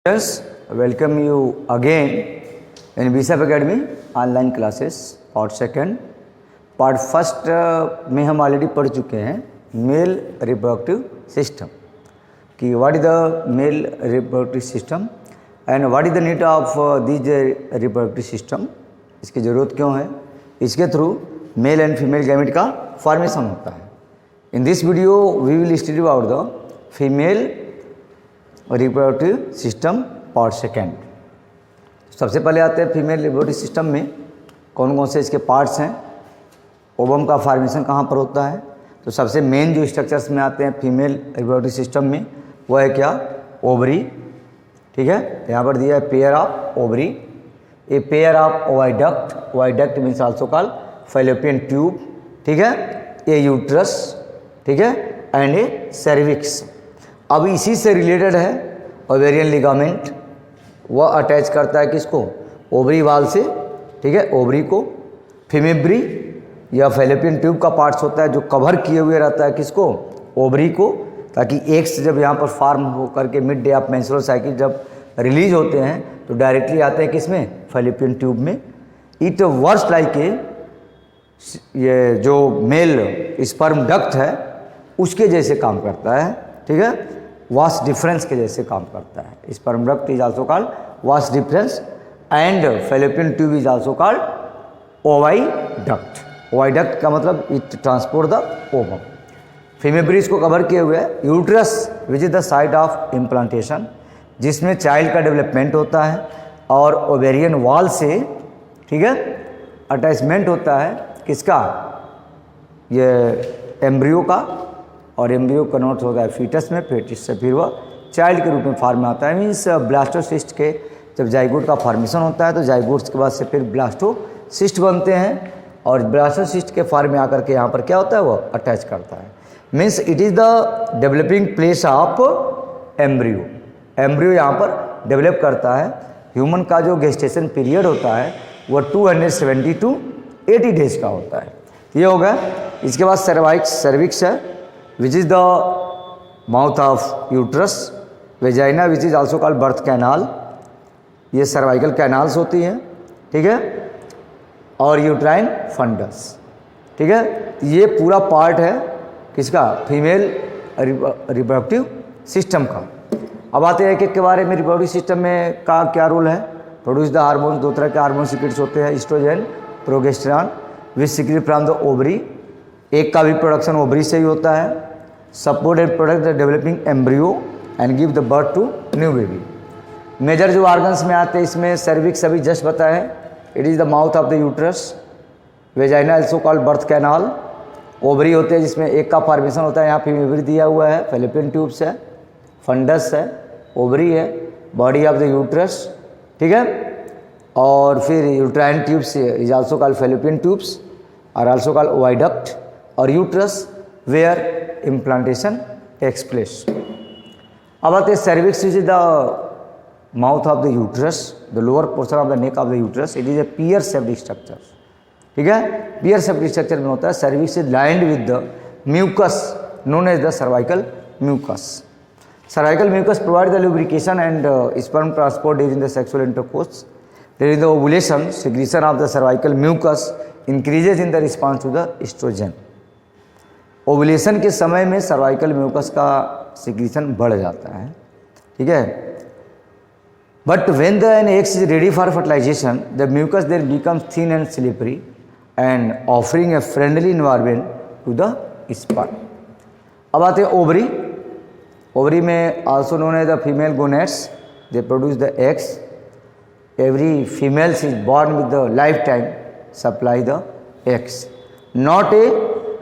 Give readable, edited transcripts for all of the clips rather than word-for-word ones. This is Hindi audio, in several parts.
Yes, welcome you again in BSAP Academy online classes part second. Part first में हम ऑलरेडी पढ़ चुके हैं मेल रिप्रोडक्टिव सिस्टम कि what is the male reproductive system and what is the need of this reproductive system, इसकी ज़रूरत क्यों है, इसके through male and female gamete का फॉर्मेशन होता है। In this video we will study about the female reproductive system part second. सबसे पहले आते हैं फीमेल रिप्रोडक्टिव सिस्टम में कौन कौन से इसके पार्ट्स हैं, ओवम का फॉर्मेशन कहाँ पर होता है। तो सबसे मेन जो स्ट्रक्चर्स में आते हैं फीमेल रिप्रोडक्टिव सिस्टम में वो है क्या, ओवरी। ठीक है, यहाँ पर दिया है pair of ovary, a pair of oviduct, oviduct means also called fallopian tube. ठीक है, ए यूट्रस, ठीक है, एंड ए सर्विक्स। अब इसी से रिलेटेड है ओवेरियन लिगामेंट, वह अटैच करता है किसको, ओवरी वाल से। ठीक है, ओवरी को। फिमेब्री या फैलोपियन ट्यूब का पार्ट्स होता है जो कवर किए हुए रहता है किसको, ओवरी को, ताकि एग्स जब यहाँ पर फॉर्म हो करके mid day of menstrual cycle जब रिलीज होते हैं तो डायरेक्टली आते हैं किसमें, फैलोपियन ट्यूब में। इट वर्क्स लाइक ए, ये जो मेल स्पर्म डक्ट है उसके जैसे काम करता है। ठीक है, वास डिफरेंस के जैसे काम करता है। Sperm duct is also called vas deferens and fallopian tube is also called oviduct. Oviduct का मतलब it transport the ovum. Fimbriae को कवर किए हुए है। Uterus which is the site of implantation, जिसमें चाइल्ड का डेवलपमेंट होता है और ओवेरियन वॉल से, ठीक है, अटैचमेंट होता है किसका, ये एम्ब्रियो का, और एम्ब्रियो कन्वर्ट होता है फीटस में, फीटस से फिर वह चाइल्ड के रूप में फॉर्म में आता है। मीन्स ब्लास्टोसिस्ट के जब जाइगोट का फॉर्मेशन होता है तो जाइगोट्स के बाद से फिर ब्लास्टोसिस्ट बनते हैं और ब्लास्टोसिस्ट के फॉर्म में आकर के यहाँ पर क्या होता है, वह अटैच करता है। Means it is the developing place of embryo. Embryo यहाँ पर डेवलप करता है। ह्यूमन का जो गेस्टेशन पीरियड होता है वह 270 to 80 डेज का होता है। ये हो गया। इसके बाद सर्विक्स है which is the mouth of uterus. Vagina which is also called birth canal, ये सर्वाइकल कैनाल्स होती हैं। ठीक है, और यूट्राइन फंडस। ठीक है, ये पूरा पार्ट है किसका, फीमेल रिप्रोडक्टिव सिस्टम का। अब आते हैं एक के बारे में। रिप्रोडक्टिव सिस्टम में का क्या रोल है, प्रोड्यूस द हार्मोन। दो तरह के हार्मोन सीक्रेट्स होते हैं, estrogen, progesterone, which secret from the ovary. एक का भी प्रोडक्शन ओवरी से ही होता है। Support and product the developing embryo and give the birth to new baby. Major जो ऑर्गन्स में आते हैं इसमें सर्विक्स अभी जस्ट बताया है, it is the mouth of the uterus. Vagina also called birth canal. Ovary होते हैं जिसमें एक का फॉर्मेशन होता है, यहाँ फीमेल दिया हुआ है, फैलोपियन ट्यूब्स है, फंडस है, ओवरी है, बॉडी ऑफ द यूट्रस। ठीक है, और फिर uterine tubes is also called fallopian tubes और आल्सो कॉल्ड ओवाइडक्ट, और uterus where implantation takes place. अब आते हैं cervix which is the mouth of the uterus, the lower portion of the neck of the uterus. It is a pear shaped structure. ठीक है, पियर शेप्ड स्ट्रक्चर में होता है। Cervix is lined with the mucus known as the cervical mucus. Cervical mucus provide the lubrication and sperm transport during the sexual intercourse. During the ovulation, secretion of the cervical mucus increases in the response to the estrogen. Ovulation के समय में सर्वाइकल म्यूकस का सिक्रीशन बढ़ जाता है। ठीक है, but when the eggs is ready for fertilization the mucus then becomes thin and slippery and offering a friendly environment to the sperm. अब आते हैं ओवरी। ओवरी में also known as the female gonads, they produce the eggs. Every females is born with the lifetime supply the eggs. Not a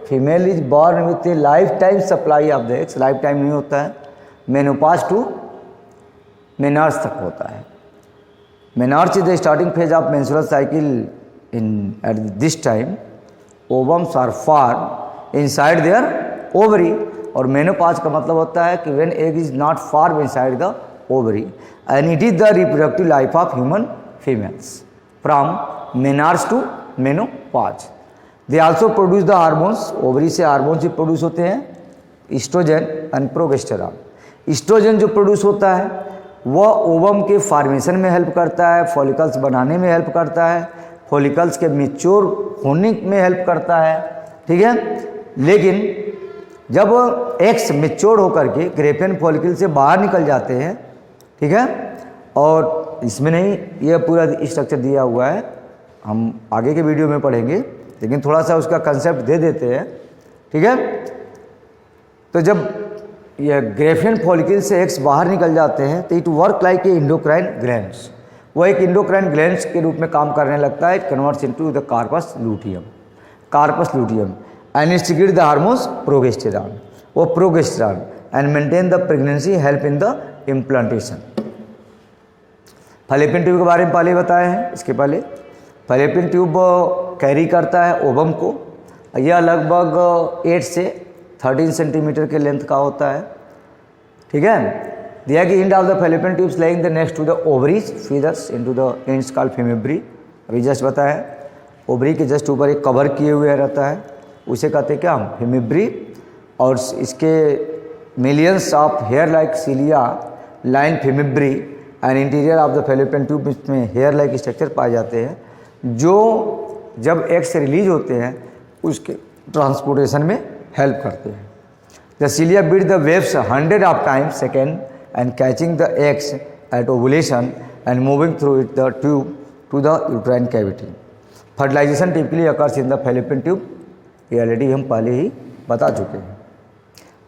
female is born with a lifetime supply of the eggs. Lifetime नहीं होता है, मेनोपॉज टू मेनार्स तक होता है। Menarche is the starting phase of menstrual cycle. In at this time ovums are form inside their ovary, और मेनोपॉज का मतलब होता है कि when egg is not form inside the ovary and it is the reproductive life of human females from menarche to menopause. They also produce the hormones. Ovary से हार्मोन्स भी प्रोड्यूस होते हैं, ईस्ट्रोजन एंड प्रोगेस्टेरॉन। ईस्ट्रोजन जो प्रोड्यूस होता है वह ओवम के फॉर्मेशन में हेल्प करता है, फॉलिकल्स बनाने में हेल्प करता है, फॉलिकल्स के मैच्योर होने में हेल्प करता है, ठीक है। लेकिन जब एग्स मैच्योर होकर के ग्रेफियन फॉलिकल से बाहर निकल जाते हैं, ठीक है, और इसमें नहीं, यह पूरा स्ट्रक्चर दिया हुआ है, हम आगे के वीडियो में पढ़ेंगे, लेकिन थोड़ा सा उसका कंसेप्ट दे देते हैं, ठीक है। तो जब यह ग्रेफियन फॉलिकल से एग्स बाहर निकल जाते हैं तो it work like a endocrine glands, वो एक इंडोक्राइन ग्लैंड्स के रूप में काम करने लगता है। It converts into the corpus luteum and it secrete the hormones progesterone, वो progesterone and maintain the pregnancy, help in the implantation. Fallopian tube के बारे में पहले बताए हैं, इसके पहले फैलोपियन ट्यूब कैरी करता है ओवम को, यह लगभग 8 से 13 सेंटीमीटर के लेंथ का होता है, ठीक है। दिया कि end of the fallopian tubes lying the next to the ovaries feathers into the ends called fimbriae, अभी जस्ट बताया, ओवरी के जस्ट ऊपर एक कवर किए हुए रहता है, उसे कहते हैं क्या हम, फीमेब्री। और इसके millions of hair like cilia line fimbriae and interior of the fallopian tube में हेयर लाइक स्ट्रक्चर पाए जाते हैं, जो जब एग्स रिलीज होते हैं उसके ट्रांसपोर्टेशन में हेल्प करते हैं। The cilia beat the waves 100 of times second and catching the eggs at ovulation and moving through it the tube to the uterine cavity. Fertilisation typically occurs in the fallopian tube, ये ऑलरेडी हम पहले ही बता चुके हैं।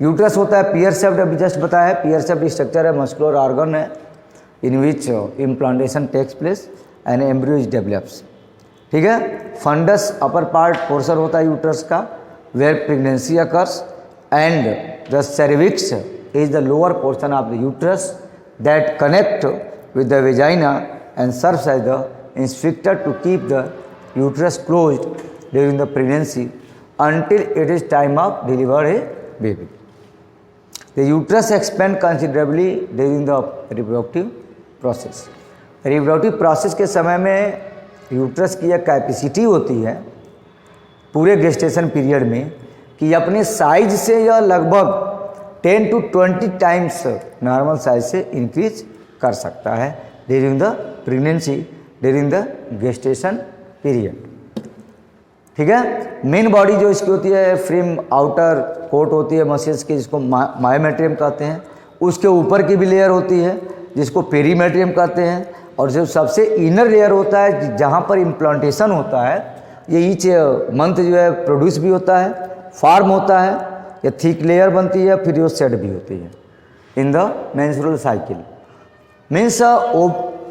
यूट्रस होता है पियर शेप्ड, अभी जस्ट बताया है, पियर शेप्ड स्ट्रक्चर है, मस्कुलर ऑर्गन है in which implantation takes place and embryo is develops, ठीक है। फंडस अपर पार्ट पोर्शन होता है यूट्रस का, where pregnancy occurs and the cervix is the lower portion of the uterus that connect with the vagina and serves as the sphincter to keep the uterus closed during the pregnancy until it is time of deliver a baby. The uterus expand considerably during the reproductive process. Reproductive process के समय में यूट्रस की एक कैपेसिटी होती है पूरे गेस्टेशन पीरियड में कि अपने साइज से यह लगभग 10 to 20 टाइम्स नॉर्मल साइज से इंक्रीज कर सकता है during the pregnancy, during the gestation period, ठीक है। मेन बॉडी जो इसकी होती है, फ्रेम आउटर कोट होती है मसल्स की, जिसको मायोमेट्रियम कहते हैं, उसके ऊपर की भी लेयर होती है जिसको पेरीमेट्रियम कहते हैं, और जो सबसे इनर लेयर होता है जहाँ पर इम्प्लांटेशन होता है, ये ईच मंथ जो है प्रोड्यूस भी होता है, फॉर्म होता है, या थिक लेयर बनती है, फिर वो सेट भी होती है in the menstrual cycle. Means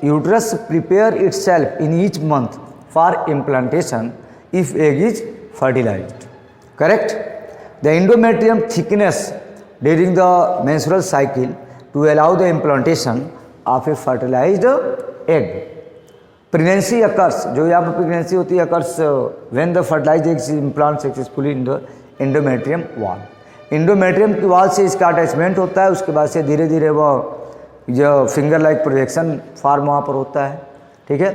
uterus prepare itself in each month for implantation if egg is fertilized, correct. The endometrium thickness during the menstrual cycle to allow the implantation of a fertilized egg. Pregnancy occurs, जो यहाँ पर pregnancy होती है, occurs when the fertilized egg is implanted successfully in the endometrium wall. endometrium की wall से इसका अटैचमेंट होता है, उसके बाद से धीरे धीरे वह जो फिंगर लाइक प्रोजेक्शन फॉर्म वहाँ पर होता है, ठीक है,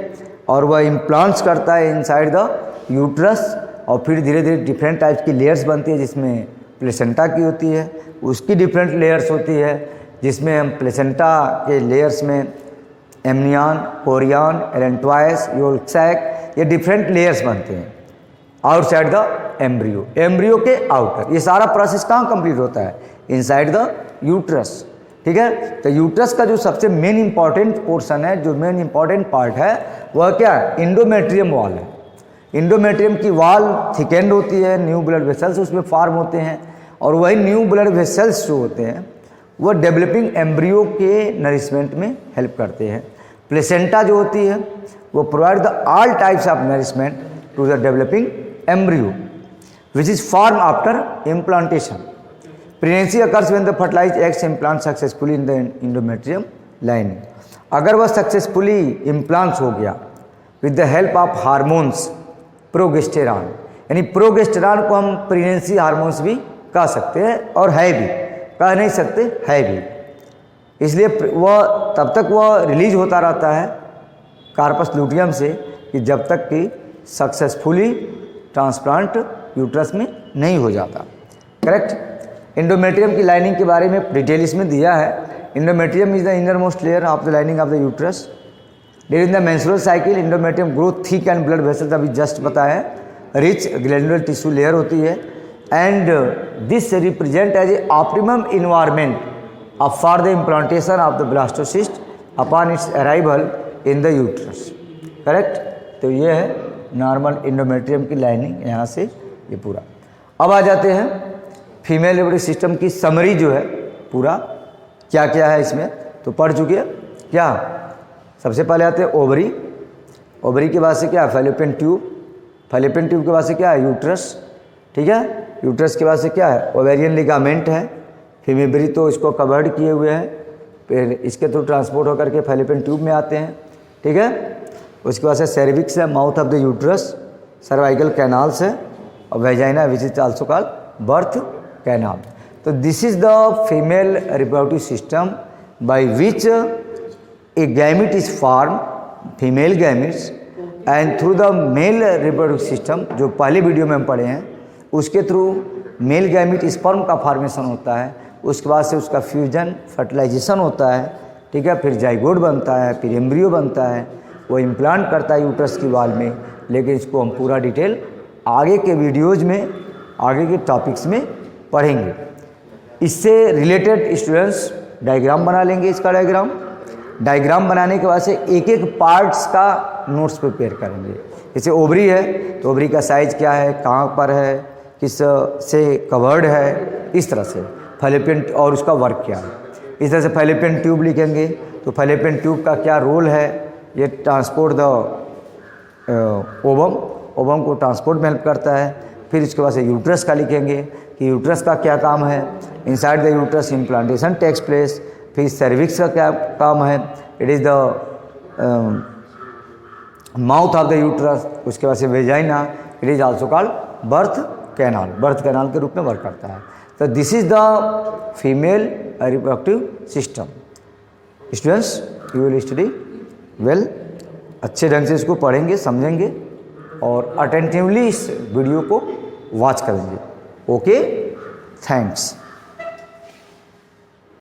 और वह इम्प्लांट्स करता है इनसाइड द यूट्रस, और फिर धीरे धीरे डिफरेंट टाइप्स की लेयर्स बनती है, जिसमें प्लेसेंटा की होती है, उसकी डिफरेंट लेयर्स होती है, जिसमें हम प्लेसेंटा के लेयर्स में एमनियन, कोरियन, एलेंटवाइस, योल्क सैक, ये डिफरेंट लेयर्स बनते हैं आउटसाइड द एम्ब्रियो, एम्ब्रियो के आउटर। ये सारा प्रोसेस कहाँ कंप्लीट होता है, इनसाइड द यूट्रस, ठीक है। तो यूट्रस का जो सबसे मेन इंपॉर्टेंट पोर्शन है, जो मेन इंपॉर्टेंट पार्ट है, वह क्या है, इंडोमेट्रियम वॉल है। इंडोमेट्रियम की वॉल थिकेंड होती है, न्यू ब्लड वेसल्स उसमें फॉर्म होते हैं, और वही न्यू ब्लड वेसल्स जो होते हैं वह डेवलपिंग एम्ब्रियो के नरिशमेंट में हेल्प करते हैं। प्लेसेंटा जो होती है वो provide the all types of nourishment to the developing embryo which is form after implantation. Pregnancy occurs when the fertilized eggs implant successfully in the endometrium lining. अगर वह सक्सेसफुली इम्प्लांट्स हो गया with the help of hormones progesterone, यानी प्रोगेस्टेरॉन को हम प्रेगनेंसी हार्मोन्स भी कह सकते हैं, और है भी, कह नहीं सकते, है भी, इसलिए वह तब तक वह रिलीज होता रहता है कार्पस लूटियम से कि जब तक कि सक्सेसफुली ट्रांसप्लांट यूट्रस में नहीं हो जाता, करेक्ट। इंडोमेट्रियम की लाइनिंग के बारे में डिटेल इसमें दिया है। endometrium is the innermost layer of the lining of the uterus. During the menstrual cycle endometrium grow thick and blood vessels, अभी जस्ट बताया है, रिच ग्लैंडुलर टिश्यू लेयर होती है, and this represent as a optimum environment for the implantation of the blastocyst upon its arrival in the uterus. Correct. तो ये है नॉर्मल इंडोमेट्रियम की लाइनिंग, यहाँ से ये पूरा। अब आ जाते हैं फीमेल रिप्रोडक्टिव सिस्टम की समरी जो है पूरा क्या क्या है इसमें, तो पढ़ चुके हैं क्या। सबसे पहले आते हैं ओवरी, ओवरी के बाद से क्या है फैलोपियन ट्यूब, फैलोपियन ट्यूब के बाद से क्या है यूट्रस, ठीक है। यूट्रस के बाद से क्या है ओवेरियन लिगामेंट है, फीमेब्री तो इसको कवर्ड किए हुए हैं, फिर इसके थ्रू ट्रांसपोर्ट होकर के फैलोपियन ट्यूब में आते हैं, ठीक है। उसके बाद से सर्विक्स है, mouth of the uterus, cervical canals है, और vagina which is also called birth canal. तो this is the female reproductive system by which a gamete is form, female gametes, and through the male reproductive system जो पहले वीडियो में हम पढ़े हैं, उसके थ्रू मेल गैमिट स्पर्म का फॉर्मेशन होता है, उसके बाद से उसका फ्यूजन फर्टिलाइजेशन होता है, ठीक है, फिर जाइगोट बनता है, फिर एम्ब्रियो बनता है, वो इम्प्लांट करता है यूट्रस की वाल में। लेकिन इसको हम पूरा डिटेल आगे के वीडियोज़ में, आगे के टॉपिक्स में पढ़ेंगे। इससे रिलेटेड स्टूडेंट्स डायग्राम बना लेंगे, इसका डायग्राम बनाने के बाद से एक एक पार्ट्स का नोट्स प्रिपेयर करेंगे। जैसे ओवरी है तो ओवरी का साइज़ क्या है, कहाँ पर है, किस से कवर्ड है, इस तरह से फैलोपियन और उसका वर्क क्या है। इस तरह से फैलोपियन ट्यूब लिखेंगे तो फैलोपियन ट्यूब का क्या रोल है, ये ट्रांसपोर्ट द ओवम को ट्रांसपोर्ट में हेल्प करता है। फिर इसके बाद से यूट्रस का लिखेंगे कि यूट्रस का क्या काम है, inside the uterus implantation takes place. फिर सर्विक्स का क्या काम है, it is the mouth of the uterus. उसके बाद से vagina, it is also called birth canal, birth canal के रूप में वर्क करता है। तो this is the female reproductive system. Students you will study well, अच्छे ढंग से इसको पढ़ेंगे, समझेंगे और अटेंटिवली इस वीडियो को वॉच करेंगे। Okay, thanks.